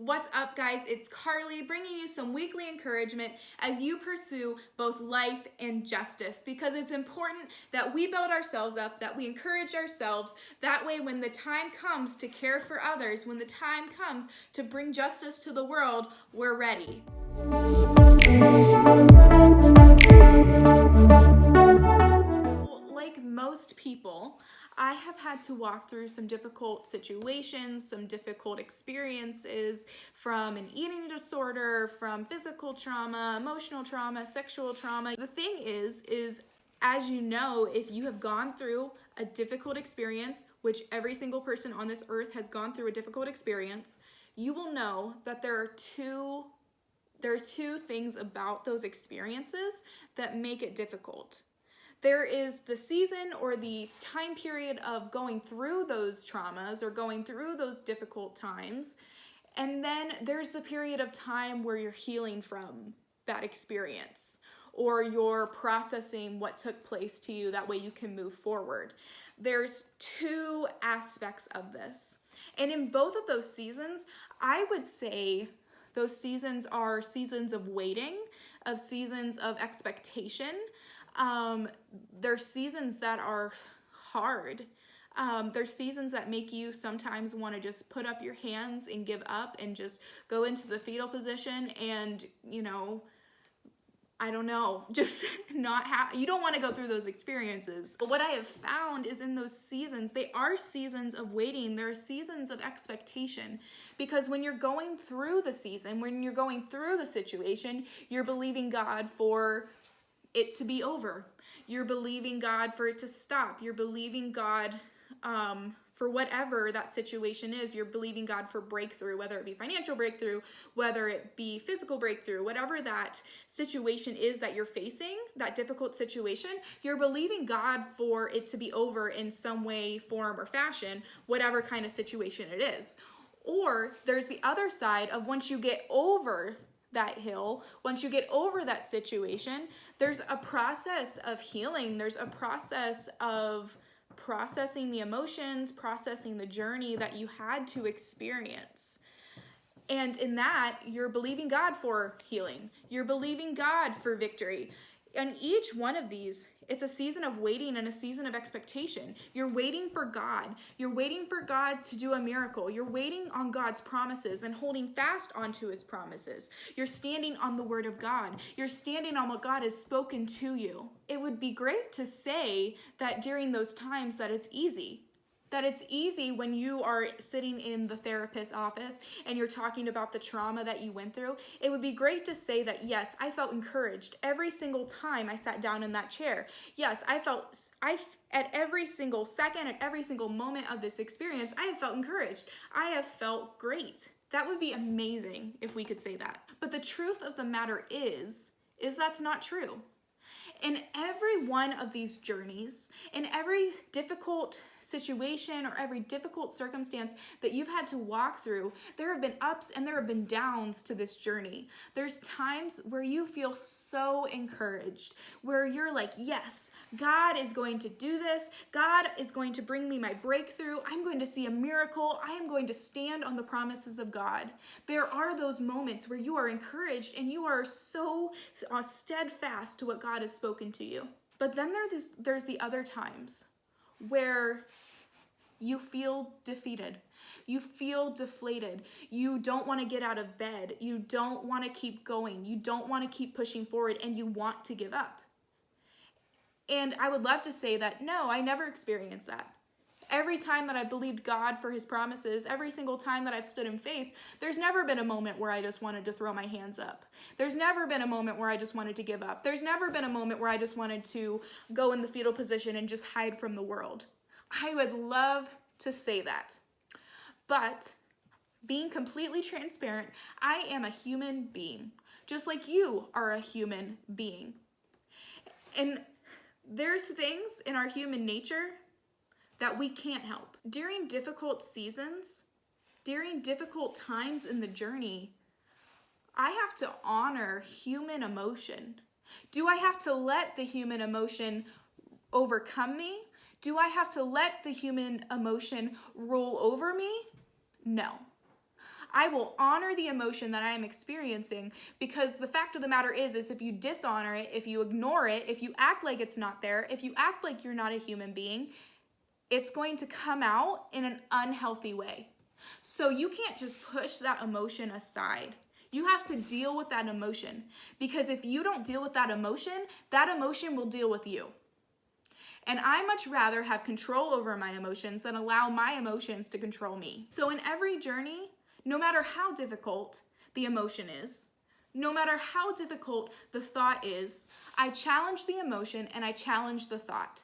What's up, guys? It's Carly bringing you some weekly encouragement as you pursue both life and justice, because it's important that we build ourselves up, that we encourage ourselves. That way, when the time comes to care for others, when the time comes to bring justice to the world, we're ready. Like most people, I have had to walk through some difficult situations, some difficult experiences, from an eating disorder, from physical trauma, emotional trauma, sexual trauma. The thing is as you know, if you have gone through a difficult experience, which every single person on this earth has gone through a difficult experience, you will know that there are two things about those experiences that make it difficult. There is the season or the time period of going through those traumas or going through those difficult times. And then there's the period of time where you're healing from that experience or you're processing what took place to you. That way you can move forward. There's two aspects of this. And in both of those seasons, I would say those seasons are seasons of waiting, of seasons of expectation. There's seasons that are hard. There's seasons that make you sometimes want to just put up your hands and give up and just go into the fetal position and, just you don't want to go through those experiences. But what I have found is in those seasons, they are seasons of waiting. There are seasons of expectation, because when you're going through the season, when you're going through the situation, you're believing God for it to be over. You're believing God for it to stop. You're believing God for whatever that situation is. You're believing God for breakthrough, whether it be financial breakthrough, whether it be physical breakthrough, whatever that situation is that you're facing, that difficult situation, you're believing God for it to be over in some way, form, or fashion, whatever kind of situation it is. Or there's the other side of once you get over that hill, once you get over that situation, there's a process of healing. There's a process of processing the emotions, processing the journey that you had to experience. And in that, you're believing God for healing. You're believing God for victory. And each one of these, it's a season of waiting and a season of expectation. You're waiting for God. You're waiting for God to do a miracle. You're waiting on God's promises and holding fast onto his promises. You're standing on the word of God. You're standing on what God has spoken to you. It would be great to say that during those times that it's easy. That it's easy when you are sitting in the therapist's office and you're talking about the trauma that you went through. It would be great to say that, yes, I felt encouraged every single time I sat down in that chair. Yes, at every single second, at every single moment of this experience, I have felt encouraged. I have felt great. That would be amazing if we could say that. But the truth of the matter is that's not true. In every one of these journeys, in every difficult situation or every difficult circumstance that you've had to walk through, there have been ups and there have been downs to this journey. There's times where you feel so encouraged, where you're like, yes, God is going to do this. God is going to bring me my breakthrough. I'm going to see a miracle. I am going to stand on the promises of God. There are those moments where you are encouraged and you are so steadfast to what God has spoken to you. But then there's the other times where you feel defeated. You feel deflated. You don't want to get out of bed. You don't want to keep going. You don't want to keep pushing forward, and you want to give up. And I would love to say that, no, I never experienced that. Every time that I believed God for his promises, every single time that I've stood in faith, there's never been a moment where I just wanted to throw my hands up. There's never been a moment where I just wanted to give up. There's never been a moment where I just wanted to go in the fetal position and just hide from the world. I would love to say that. But being completely transparent, I am a human being, just like you are a human being. And there's things in our human nature that we can't help. During difficult seasons, during difficult times in the journey, I have to honor human emotion. Do I have to let the human emotion overcome me? Do I have to let the human emotion rule over me? No. I will honor the emotion that I am experiencing, because the fact of the matter is if you dishonor it, if you ignore it, if you act like it's not there, if you act like you're not a human being, it's going to come out in an unhealthy way. So you can't just push that emotion aside. You have to deal with that emotion, because if you don't deal with that emotion will deal with you. And I much rather have control over my emotions than allow my emotions to control me. So in every journey, no matter how difficult the emotion is, no matter how difficult the thought is, I challenge the emotion and I challenge the thought.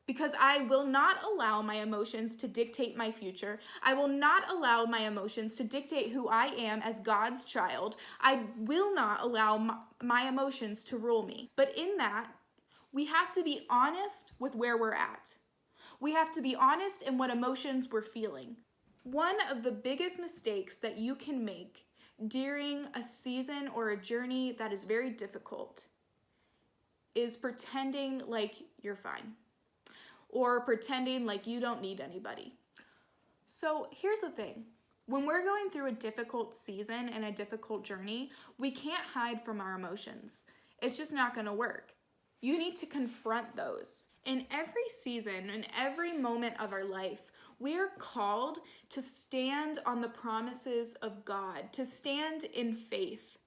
Because I will not allow my emotions to dictate my future. I will not allow my emotions to dictate who I am as God's child. I will not allow my emotions to rule me. But in that, we have to be honest with where we're at. We have to be honest in what emotions we're feeling. One of the biggest mistakes that you can make during a season or a journey that is very difficult is pretending like you're fine, or pretending like you don't need anybody. So here's the thing. When we're going through a difficult season and a difficult journey, we can't hide from our emotions. It's just not gonna work. You need to confront those. In every season, in every moment of our life, we're called to stand on the promises of God, to stand in faith.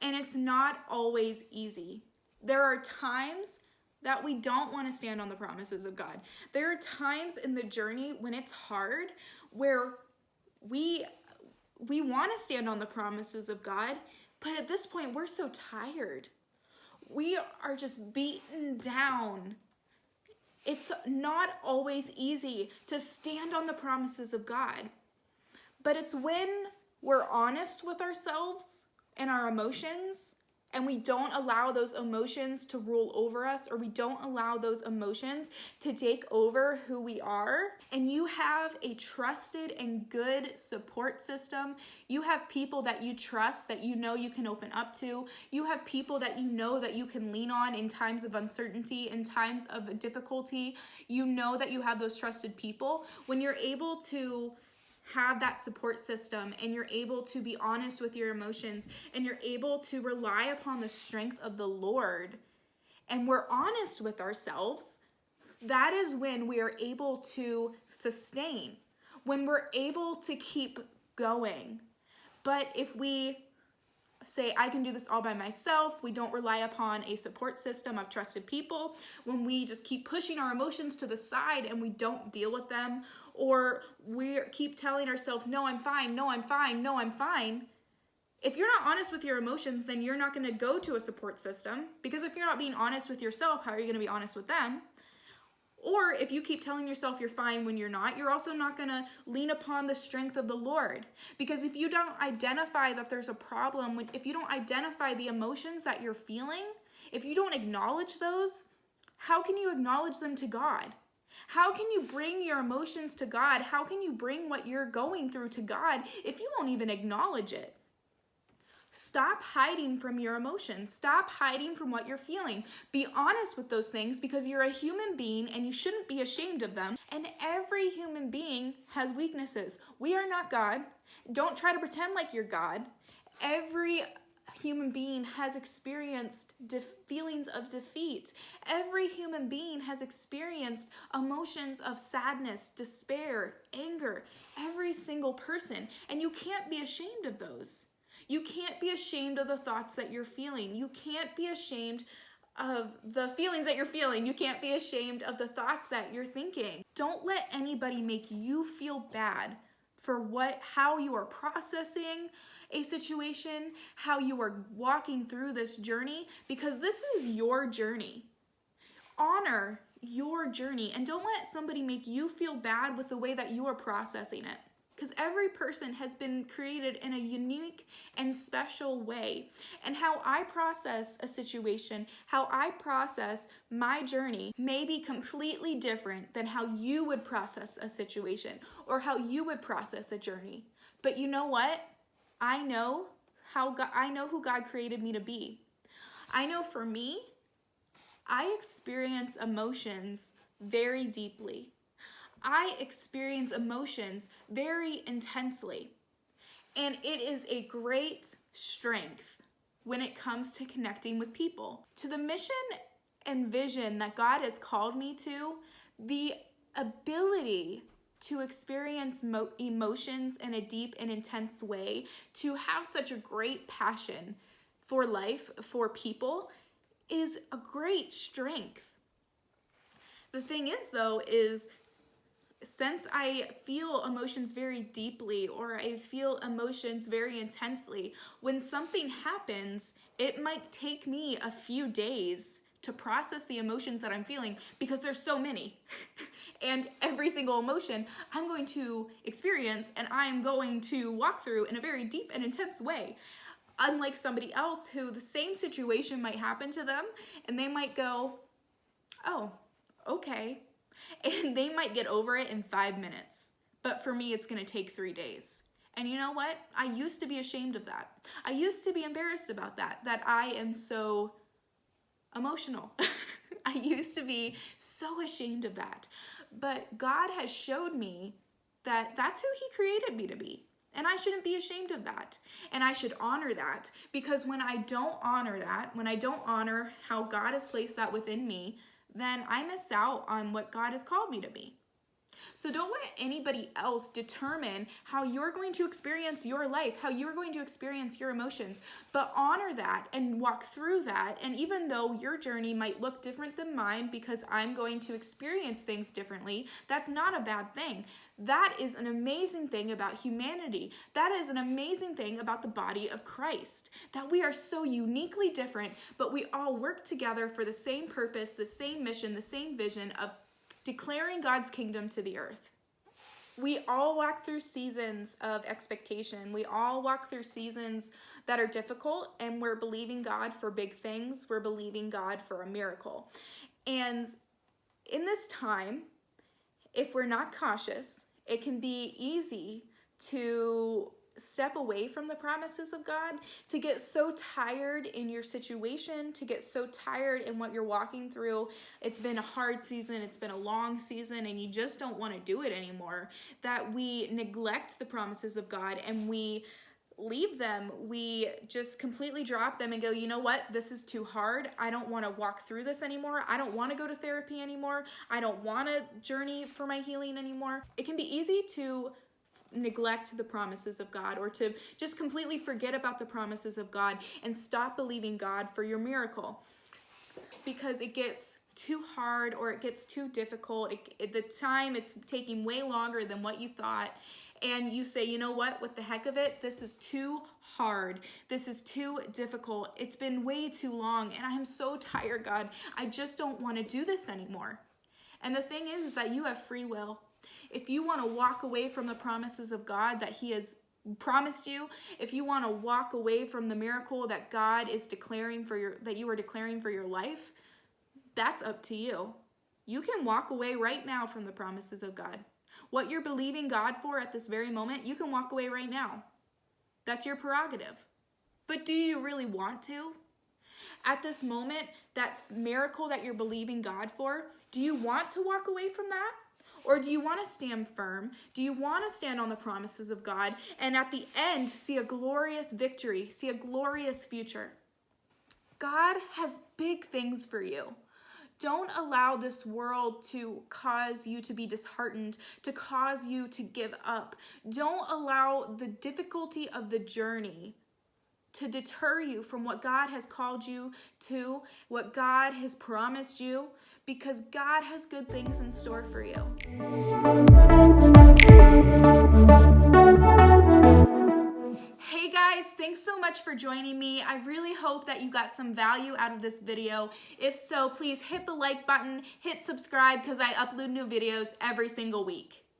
And it's not always easy. There are times that we don't want to stand on the promises of God. There are times in the journey when it's hard, where we want to stand on the promises of God, but at this point we're so tired. We are just beaten down. It's not always easy to stand on the promises of God, but it's when we're honest with ourselves and our emotions, and we don't allow those emotions to rule over us, or we don't allow those emotions to take over who we are, and you have a trusted and good support system. You have people that you trust, that you know you can open up to. You have people that you know that you can lean on in times of uncertainty, in times of difficulty. You know that you have those trusted people. When you're able to have that support system, and you're able to be honest with your emotions, and you're able to rely upon the strength of the Lord, and we're honest with ourselves, that is when we are able to sustain, when we're able to keep going. But if we say, I can do this all by myself, we don't rely upon a support system of trusted people, when we just keep pushing our emotions to the side and we don't deal with them, or we keep telling ourselves, no, I'm fine, no, I'm fine, no, I'm fine. If you're not honest with your emotions, then you're not going to go to a support system, because if you're not being honest with yourself, how are you going to be honest with them? Or if you keep telling yourself you're fine when you're not, you're also not going to lean upon the strength of the Lord. Because if you don't identify that there's a problem, if you don't identify the emotions that you're feeling, if you don't acknowledge those, how can you acknowledge them to God? How can you bring your emotions to God? How can you bring what you're going through to God if you won't even acknowledge it? Stop hiding from your emotions. Stop hiding from what you're feeling. Be honest with those things, because you're a human being and you shouldn't be ashamed of them. And every human being has weaknesses. We are not God. Don't try to pretend like you're God. Every human being has experienced feelings of defeat. Every human being has experienced emotions of sadness, despair, anger. Every single person. And you can't be ashamed of those. You can't be ashamed of the thoughts that you're feeling. You can't be ashamed of the feelings that you're feeling. You can't be ashamed of the thoughts that you're thinking. Don't let anybody make you feel bad for how you are processing a situation, how you are walking through this journey, because this is your journey. Honor your journey, and don't let somebody make you feel bad with the way that you are processing it. Because every person has been created in a unique and special way. And how I process a situation, how I process my journey may be completely different than how you would process a situation or how you would process a journey. But you know what? I know who God created me to be. I know for me, I experience emotions very deeply. I experience emotions very intensely. And it is a great strength when it comes to connecting with people. To the mission and vision that God has called me to, the ability to experience emotions in a deep and intense way, to have such a great passion for life, for people, is a great strength. The thing is, though, is since I feel emotions very deeply, or I feel emotions very intensely, when something happens, it might take me a few days to process the emotions that I'm feeling, because there's so many. And every single emotion I'm going to experience and I'm going to walk through in a very deep and intense way. Unlike somebody else who the same situation might happen to them and they might go, oh, okay. And they might get over it in 5 minutes. But for me, it's going to take 3 days. And you know what? I used to be ashamed of that. I used to be embarrassed about that I am so emotional. I used to be so ashamed of that. But God has showed me that that's who He created me to be. And I shouldn't be ashamed of that. And I should honor that, because when I don't honor that, when I don't honor how God has placed that within me, then I miss out on what God has called me to be. So don't let anybody else determine how you're going to experience your life, how you're going to experience your emotions, but honor that and walk through that. And even though your journey might look different than mine, because I'm going to experience things differently, that's not a bad thing. That is an amazing thing about humanity. That is an amazing thing about the body of Christ, that we are so uniquely different, but we all work together for the same purpose, the same mission, the same vision of declaring God's kingdom to the earth. We all walk through seasons of expectation. We all walk through seasons that are difficult, and we're believing God for big things. We're believing God for a miracle. And in this time, if we're not cautious, it can be easy to step away from the promises of God, to get so tired in your situation, to get so tired in what you're walking through. It's been a hard season, it's been a long season, and you just don't want to do it anymore, that we neglect the promises of God and we leave them. We just completely drop them and go, you know what? This is too hard. I don't want to walk through this anymore. I don't want to go to therapy anymore. I don't want to journey for my healing anymore. It can be easy to neglect the promises of God, or to just completely forget about the promises of God and stop believing God for your miracle, because it gets too hard or it gets too difficult. The time, it's taking way longer than what you thought. And you say, you know what, with the heck of it, this is too hard. This is too difficult. It's been way too long and I am so tired, God. I just don't want to do this anymore. And the thing is that you have free will. If you want to walk away from the promises of God that He has promised you, if you want to walk away from the miracle that God is declaring that you are declaring for your life, that's up to you. You can walk away right now from the promises of God. What you're believing God for at this very moment, you can walk away right now. That's your prerogative. But do you really want to? At this moment, that miracle that you're believing God for, do you want to walk away from that? Or do you want to stand firm? Do you want to stand on the promises of God and at the end see a glorious victory, see a glorious future? God has big things for you. Don't allow this world to cause you to be disheartened, to cause you to give up. Don't allow the difficulty of the journey to deter you from what God has called you to, what God has promised you, because God has good things in store for you. Hey guys, thanks so much for joining me. I really hope that you got some value out of this video. If so, please hit the like button, hit subscribe, because I upload new videos every single week.